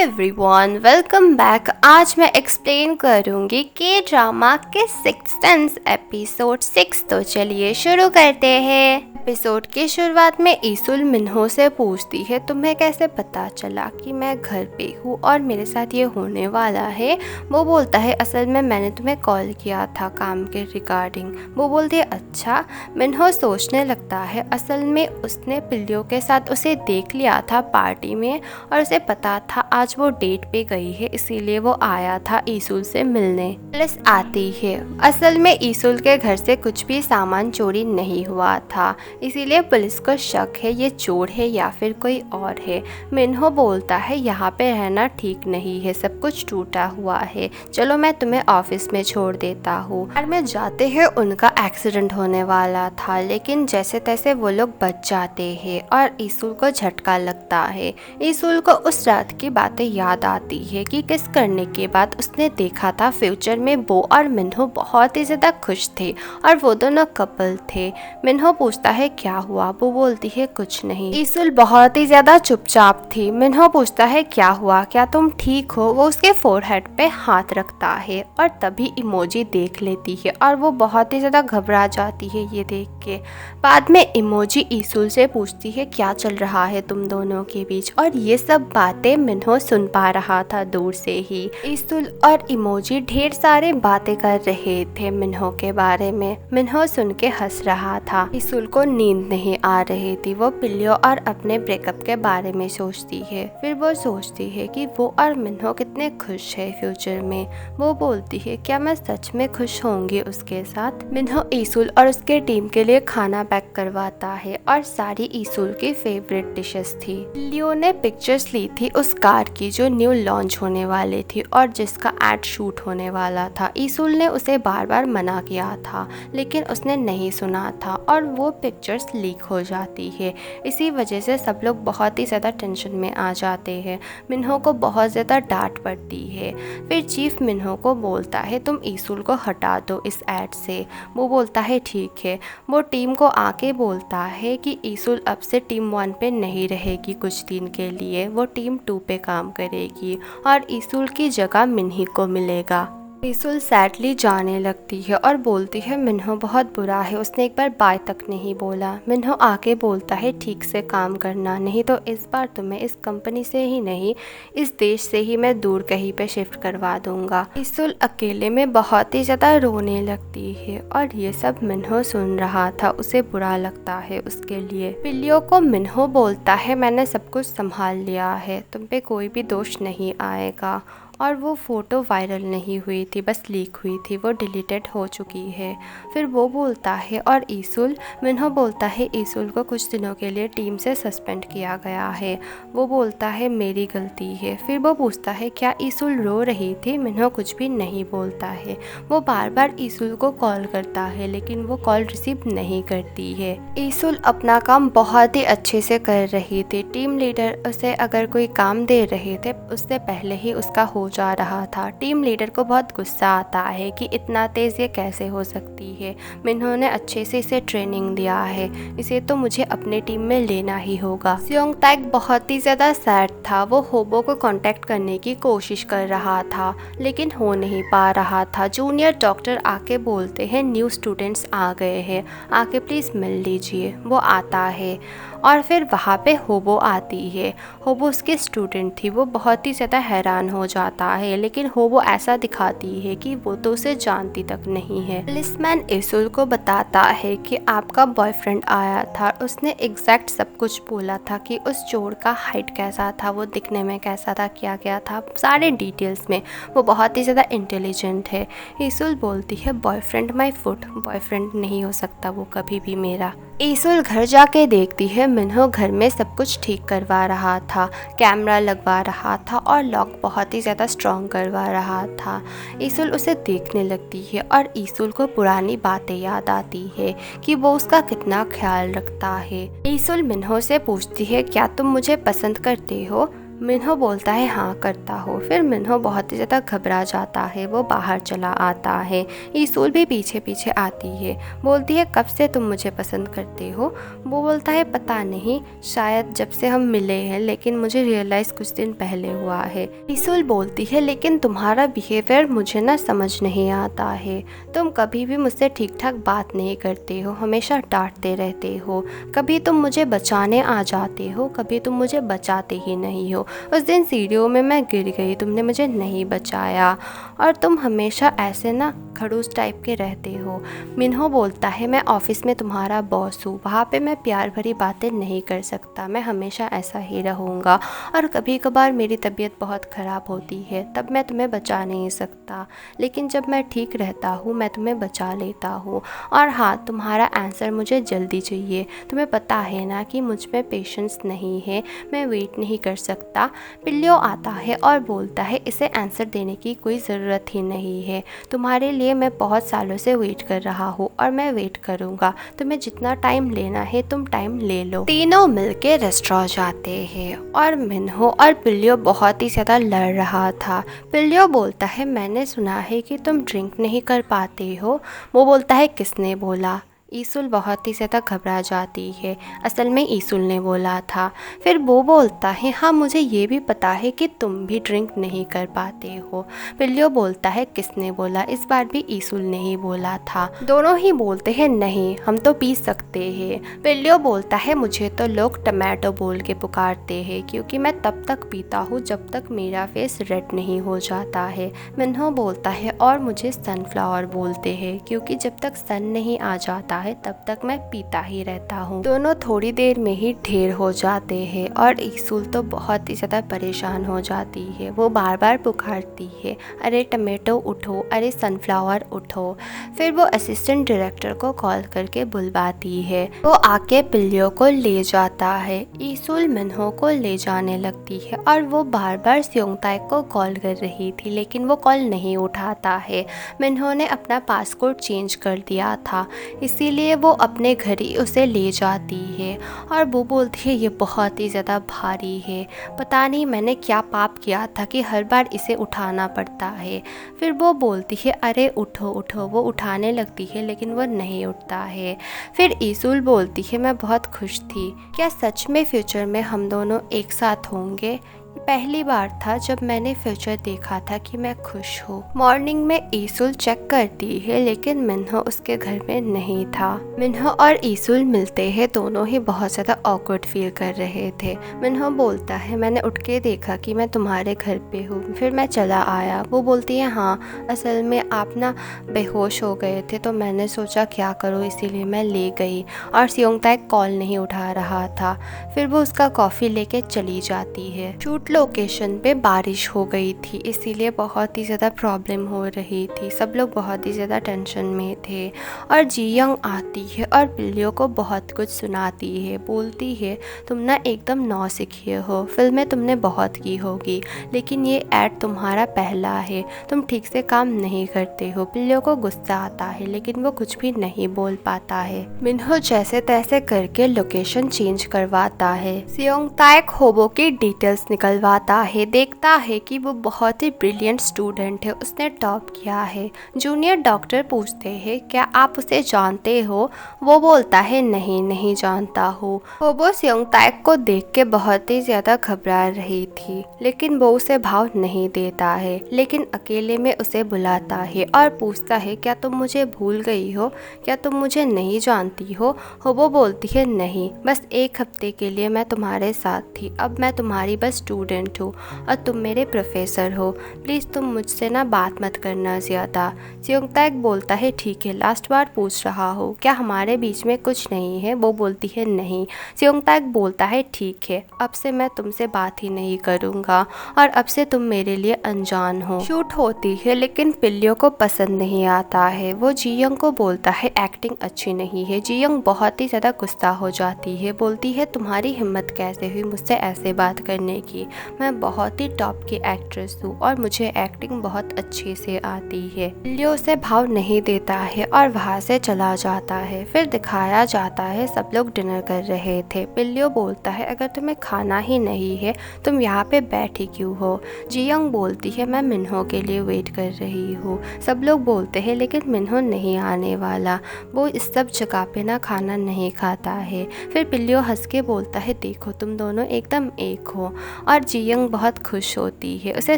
Everyone, welcome back. आज मैं explain करूंगी के ड्रामा के सिक्स्थ सेंस एपिसोड 6। तो चलिए शुरू करते हैं। एपिसोड की शुरुआत में ईसुल मिन्हो से पूछती है, तुम्हें कैसे पता चला कि मैं घर पे हूँ और मेरे साथ ये होने वाला है। वो बोलता है, असल में मैंने तुम्हें कॉल किया था काम के रिगार्डिंग। वो बोलती है, अच्छा। मिन्हो सोचने लगता है, असल में उसने पिल्लियों के साथ उसे देख लिया था पार्टी में और उसे पता था आज वो डेट पे गई है, इसीलिए वो आया था ईसुल से मिलने। पुलिस आती है। असल में ईसुल के घर से कुछ भी सामान चोरी नहीं हुआ था, इसीलिए पुलिस को शक है ये चोर है या फिर कोई और है। मिन्हो बोलता है, यहाँ पे रहना ठीक नहीं है, सब कुछ टूटा हुआ है, चलो मैं तुम्हें ऑफिस में छोड़ देता हूँ। कार में जाते हैं, उनका एक्सीडेंट होने वाला था, लेकिन जैसे तैसे वो लोग बच जाते हैं और ईसुल को झटका लगता है। ईसुल को उस रात की बातें याद आती है कि किस करने के बाद उसने देखा था फ्यूचर में वो और मिन्हो बहुत ही ज़्यादा खुश थे और वो दोनों कपल थे। मिन्हो पूछता है, क्या हुआ? वो बोलती है, कुछ नहीं। ईसुल बहुत ही ज़्यादा चुपचाप थी। मिन्हो पूछता है, क्या हुआ, क्या तुम ठीक हो? वो उसके फोरहेड पे हाथ रखता है और तभी इमोजी देख लेती है और वो बहुत ही ज़्यादा घबरा जाती है ये देख के। बाद में इमोजी ईसुल से पूछती है, क्या चल रहा है तुम दोनों के बीच? और ये सब बातें मिन्हो सुन पा रहा था दूर से ही। ईसुल और इमोजी ढेर सारे बातें कर रहे थे मिन्हो के बारे में। मिन्हो सुन के हंस रहा था। ईसुल को नींद नहीं आ रही थी। वो पिल्लियों और अपने ब्रेकअप के बारे में सोचती है। फिर वो सोचती है कि वो और मिन्हो कितने खुश है फ्यूचर में। वो बोलती है, क्या मैं सच में खुश होंगी उसके साथ? मिन्हो ईसुल और उसके टीम के लिए खाना पैक करवाता है और सारी ईसुल की फेवरेट डिशेस थी। लियो ने पिक्चर्स ली थी उस कार की जो न्यू लॉन्च होने वाली थी और जिसका एड शूट होने वाला था। ईसुल ने उसे बार बार मना किया था, लेकिन उसने नहीं सुना था और वो पिक्चर्स लीक हो जाती है। इसी वजह से सब लोग बहुत ही ज़्यादा टेंशन में आ जाते हैं। मिन्हो को बहुत ज़्यादा डांट पड़ती है। फिर चीफ मिन्हो को बोलता है, तुम ईसुल को हटा दो इस एड से। वो बोलता है, ठीक है। वो टीम को आके बोलता है कि ईसुल अब से टीम 1 पे नहीं रहेगी कुछ दिन के लिए, वो टीम 2 पे काम करेगी और ईसुल की जगह मिन्ही को मिलेगा। ईसुल सैडली जाने लगती है और बोलती है, मिन्हो बहुत बुरा है, उसने एक बार बाय तक नहीं बोला। मिन्हो आके बोलता है, ठीक से काम करना, नहीं तो इस बार तुम्हें इस कंपनी से ही नहीं, इस देश से ही मैं दूर कहीं पे शिफ्ट करवा दूंगा। ईसुल अकेले में बहुत ही ज़्यादा रोने लगती है और ये सब मिन्हो सुन रहा था। उसे बुरा लगता है उसके लिए। पिल्लियों को मिन्हो बोलता है, मैंने सब कुछ संभाल लिया है, तुम पे कोई भी दोष नहीं आएगा। और वो फ़ोटो वायरल नहीं हुई थी, बस लीक हुई थी, वो डिलीटेड हो चुकी है। फिर वो बोलता है, और ईसुल, मिन्हो बोलता है, ईसुल को कुछ दिनों के लिए टीम से सस्पेंड किया गया है। वो बोलता है, मेरी गलती है। फिर वो पूछता है, क्या ईसुल रो रही थी? मिन्हो कुछ भी नहीं बोलता है। वो बार बार ईसुल को कॉल करता है, लेकिन वो कॉल रिसीव नहीं करती है। ईसुल अपना काम बहुत ही अच्छे से कर रही थी। टीम लीडर उसे अगर कोई काम दे रहे थे, उससे पहले ही उसका हो जा रहा था। टीम लीडर को बहुत गुस्सा आता है कि इतना तेज़ ये कैसे हो सकती है, मिन्हो ने अच्छे से इसे ट्रेनिंग दिया है, इसे तो मुझे अपने टीम में लेना ही होगा। स्योंग ताइक बहुत ही ज़्यादा सैड था। वो होबो को कांटेक्ट करने की कोशिश कर रहा था, लेकिन हो नहीं पा रहा था। जूनियर डॉक्टर आके बोलते हैं, न्यू स्टूडेंट्स आ गए हैं, आके प्लीज़ मिल लीजिए। वो आता है और फिर वहाँ पे होबो आती है। होबो उसकी स्टूडेंट थी। वो बहुत ही ज़्यादा हैरान हो जाता है, लेकिन होबो ऐसा दिखाती है कि वो तो उसे जानती तक नहीं है। पुलिसमैन ईसुल को बताता है कि आपका बॉयफ्रेंड आया था, उसने एग्जैक्ट सब कुछ बोला था कि उस चोर का हाइट कैसा था, वो दिखने में कैसा था, क्या क्या था, सारे डिटेल्स में। वो बहुत ही ज़्यादा इंटेलिजेंट है। ईसुल बोलती है, बॉयफ्रेंड माई फुट, बॉयफ्रेंड नहीं हो सकता वो कभी भी मेरा। ईसुल घर जाके देखती है, मिन्हो घर में सब कुछ ठीक करवा रहा था, कैमरा लगवा रहा था और लॉक बहुत ही ज़्यादा स्ट्रॉन्ग करवा रहा था। ईसुल उसे देखने लगती है और ईसुल को पुरानी बातें याद आती है कि वो उसका कितना ख्याल रखता है। ईसुल मिन्हो से पूछती है, क्या तुम मुझे पसंद करते हो? मिन्हो बोलता है हाँ करता हो। फिर मिन्हो बहुत ही ज़्यादा घबरा जाता है, वो बाहर चला आता है। ईसूल भी पीछे पीछे आती है, बोलती है कब से तुम मुझे पसंद करते हो। वो बोलता है पता नहीं, शायद जब से हम मिले हैं, लेकिन मुझे रियलाइज़ कुछ दिन पहले हुआ है। ईसूल बोलती है लेकिन तुम्हारा बिहेवियर मुझे ना समझ नहीं आता है। तुम कभी भी मुझसे ठीक ठाक बात नहीं करते हो, हमेशा डांटते रहते हो। कभी तुम मुझे बचाने आ जाते हो, कभी तुम मुझे बचाते ही नहीं हो। उस दिन सीढ़ियों में मैं गिर गई, तुमने मुझे नहीं बचाया, और तुम हमेशा ऐसे ना खड़ूस टाइप के रहते हो। मिन्हो बोलता है मैं ऑफिस में तुम्हारा बॉस हूँ, वहाँ पे मैं प्यार भरी बातें नहीं कर सकता, मैं हमेशा ऐसा ही रहूँगा, और कभी कभार मेरी तबीयत बहुत ख़राब होती है, तब मैं तुम्हें बचा नहीं सकता, लेकिन जब मैं ठीक रहता हूँ मैं तुम्हें बचा लेता हूँ। और हाँ, तुम्हारा आंसर मुझे जल्दी चाहिए, तुम्हें पता है ना कि मुझ में पेशेंस नहीं है, मैं वेट नहीं कर सकता। पिल्लियो आता है और बोलता है इसे आंसर देने की कोई ज़रूरत ही नहीं है, तुम्हारे लिए मैं बहुत सालों से वेट कर रहा हूँ और मैं वेट करूँगा, तुम्हें जितना टाइम लेना है तुम टाइम ले लो। तीनों मिलके रेस्टोरेंट जाते हैं और मिन्हो और पिल्लियो बहुत ही ज़्यादा लड़ रहा था। पिल्लियो बोलता है मैंने सुना है कि तुम ड्रिंक नहीं कर पाते हो। वो बोलता है किसने बोला। ईसूल बहुत ही ज़्यादा घबरा जाती है, असल में ईसूल ने बोला था। फिर वो बोलता है हाँ मुझे ये भी पता है कि तुम भी ड्रिंक नहीं कर पाते हो। पिल्लियो बोलता है किसने बोला, इस बार भी ईसूल ने ही बोला था। दोनों ही बोलते हैं नहीं हम तो पी सकते हैं। पिल्लियो बोलता है मुझे तो लोग टमाटो बोल के पुकारते हैं क्योंकि मैं तब तक पीता हूँ जब तक मेरा फेस रेड नहीं हो जाता है। मिन्हो बोलता है और मुझे सनफ्लावर बोलते हैं क्योंकि जब तक सन नहीं आ जाता है तब तक मैं पीता ही रहता हूँ। दोनों थोड़ी देर में ही ढेर हो जाते हैं और ईसूल तो बहुत ही ज़्यादा परेशान हो जाती है। वो बार बार पुकारती है अरे टमाटो उठो, अरे सनफ्लावर उठो। फिर वो असिस्टेंट डायरेक्टर को कॉल करके बुलवाती है, वो आके पिल्लियो को ले जाता है। ईसूल मिन्हो को ले जाने लगती है और वो बार बार स्योंगताई को कॉल कर रही थी लेकिन वो कॉल नहीं उठाता है। मिन्हो ने अपना पासपोर्ट चेंज कर दिया था, इसीलिए वो अपने घर ही उसे ले जाती है और वो बोलती है ये बहुत ही ज़्यादा भारी है, पता नहीं मैंने क्या पाप किया था कि हर बार इसे उठाना पड़ता है। फिर वो बोलती है अरे उठो उठो। वो उठाने लगती है लेकिन वो नहीं उठता है। फिर ईसूल बोलती है मैं बहुत खुश थी, क्या सच में फ्यूचर में हम दोनों एक साथ होंगे। पहली बार था जब मैंने फ्यूचर देखा था कि मैं खुश हूँ। मॉर्निंग में ईसूल चेक करती है लेकिन मिन्हो उसके घर में नहीं था। मिन्हो और ईसूल मिलते हैं, दोनों ही बहुत ज़्यादा ऑकवर्ड फील कर रहे थे। मिन्हो बोलता है मैंने उठ के देखा कि मैं तुम्हारे घर पे हूँ, फिर मैं चला आया। वो बोलती है हाँ असल में आप ना बेहोश हो गए थे तो मैंने सोचा क्या करूँ इसीलिए मैं ले गई, और स्योंगताई कॉल नहीं उठा रहा था। फिर वो उसका कॉफ़ी लेके चली जाती है। शूट लोकेशन पे बारिश हो गई थी इसीलिए बहुत ही ज़्यादा प्रॉब्लम हो रही थी, सब लोग बहुत ही ज़्यादा टेंशन में थे। और जीयंग आती है और पिल्लियो को बहुत कुछ सुनाती है, बोलती है तुम ना एकदम नौसिखिए हो, फिल्में तुमने बहुत की होगी लेकिन ये ऐड तुम्हारा पहला है, तुम ठीक से काम नहीं करते हो। पिल्लियो को गुस्सा आता है लेकिन वो कुछ भी नहीं बोल पाता है। मिन्हो जैसे तैसे करके लोकेशन चेंज करवाता है। स्योंगताई होबो की डिटेल्स निकलवाता है, देखता है कि वो बहुत ही ब्रिलियंट स्टूडेंट है, उसने टॉप किया है। जूनियर डॉक्टर पूछते हैं क्या आप उसे जानते हो। वो बोलता है नहीं नहीं जानता हूँ। होबो स्योंगताई को देख के बहुत ही ज़्यादा घबरा रही थी लेकिन वो उसे भाव नहीं देता है, लेकिन अकेले में उसे बुलाता है और पूछता है क्या तुम मुझे भूल गई हो, क्या तुम मुझे नहीं जानती हो। होबो बोलती है नहीं, बस एक हफ्ते के लिए मैं तुम्हारे साथ थी, अब मैं तुम्हारी बस स्टूडेंट हो और तुम मेरे प्रोफेसर हो, प्लीज़ तुम मुझसे ना बात मत करना ज़्यादा। स्योंगताई बोलता है ठीक है, लास्ट बार पूछ रहा हो क्या हमारे बीच में कुछ नहीं है। वो बोलती है नहीं। स्योंगताई बोलता है ठीक है, अब से मैं तुमसे बात ही नहीं करूँगा और अब से तुम मेरे लिए अनजान हो। शूट होती है लेकिन पिल्लियो को पसंद नहीं आता है। वो जीयंग को बोलता है एक्टिंग अच्छी नहीं है। जीयंग बहुत ही ज़्यादा गुस्सा हो जाती है, बोलती है तुम्हारी हिम्मत कैसे हुई मुझसे ऐसे बात करने की। मैं बहुत ही टॉप की एक्ट्रेस हूँ और मुझे एक्टिंग बहुत अच्छे से आती है। पिल्लियो उसे भाव नहीं देता है और वहाँ से चला जाता है। फिर दिखाया जाता है सब लोग डिनर कर रहे थे। पिल्लियो बोलता है अगर तुम्हें खाना ही नहीं है तुम यहाँ पे बैठी क्यों हो। जियंग बोलती है मैं मिन्हो के लिए वेट कर रही हूँ। सब लोग बोलते हैं लेकिन मिन्हो नहीं आने वाला, वो इस सब जगह पे ना खाना नहीं खाता है। फिर पिल्लियो हंस के बोलता है देखो तुम दोनों एकदम एक हो। और जियंग बहुत खुश होती है, उसे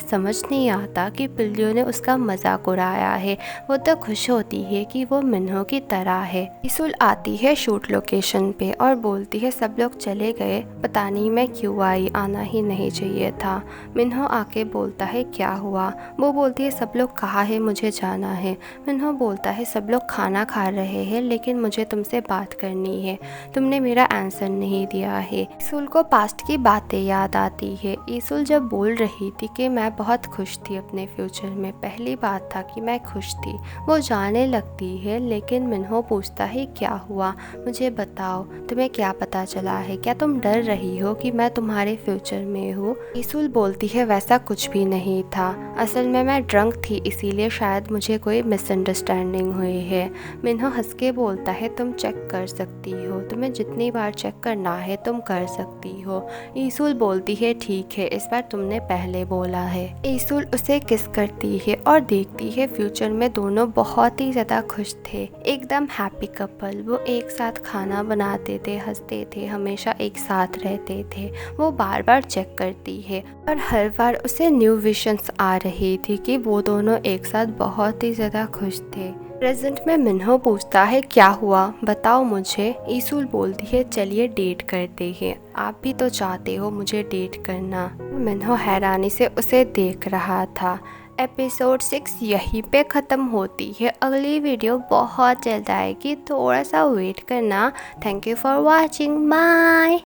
समझ नहीं आता कि पिल्लियो ने उसका मजाक उड़ाया है। वो तो खुश होती है कि वो मिन्हो की तरह है। ईसुल आती है शूट लोकेशन पे और बोलती है सब लोग चले गए, पता नहीं मैं क्यों आई, आना ही नहीं चाहिए था। मिन्हो आके बोलता है क्या हुआ। वो बोलती है सब लोग कहाँ है, मुझे जाना है। मिन्हो बोलता है सब लोग खाना खा रहे हैं लेकिन मुझे तुमसे बात करनी है, तुमने मेरा आंसर नहीं दिया है। ईसुल को पास्ट की बातें याद आती है। ईसुल जब बोल रही थी कि मैं बहुत खुश थी अपने फ्यूचर में, पहली बात था कि मैं खुश थी, वो जाने लगती है लेकिन मिन्हो पूछता है क्या हुआ, मुझे बताओ, तुम्हें क्या पता चला है, क्या तुम डर रही हो कि मैं तुम्हारे फ्यूचर में हूँ। ईसुल बोलती है वैसा कुछ भी नहीं था, असल में मैं ड्रंक थी इसीलिए शायद मुझे कोई मिसअंडरस्टैंडिंग हुई है। मिन्हो हंस के बोलता है तुम चेक कर सकती हो, तुम्हें जितनी बार चेक करना है तुम कर सकती हो। ईसुल बोलती है ठीक है, इस बार तुमने पहले बोला है। ईसुल उसे किस करती है और देखती है फ्यूचर में दोनों बहुत ही ज़्यादा खुश थे, एकदम हैप्पी कपल। वो एक साथ खाना बनाते थे, हंसते थे, हमेशा एक साथ रहते थे। वो बार बार चेक करती है और हर बार उसे न्यू विजन्स आ रही थी कि वो दोनों एक साथ बहुत ही ज़्यादा खुश थे। प्रेजेंट में मिन्हो पूछता है क्या हुआ बताओ मुझे। ईसुल बोलती है चलिए डेट करते हैं, आप भी तो चाहते हो मुझे डेट करना। मिन्हो हैरानी से उसे देख रहा था। एपिसोड 6 यहीं पे ख़त्म होती है। अगली वीडियो बहुत जल्द आएगी, थोड़ा सा वेट करना। Thank you for watching, bye.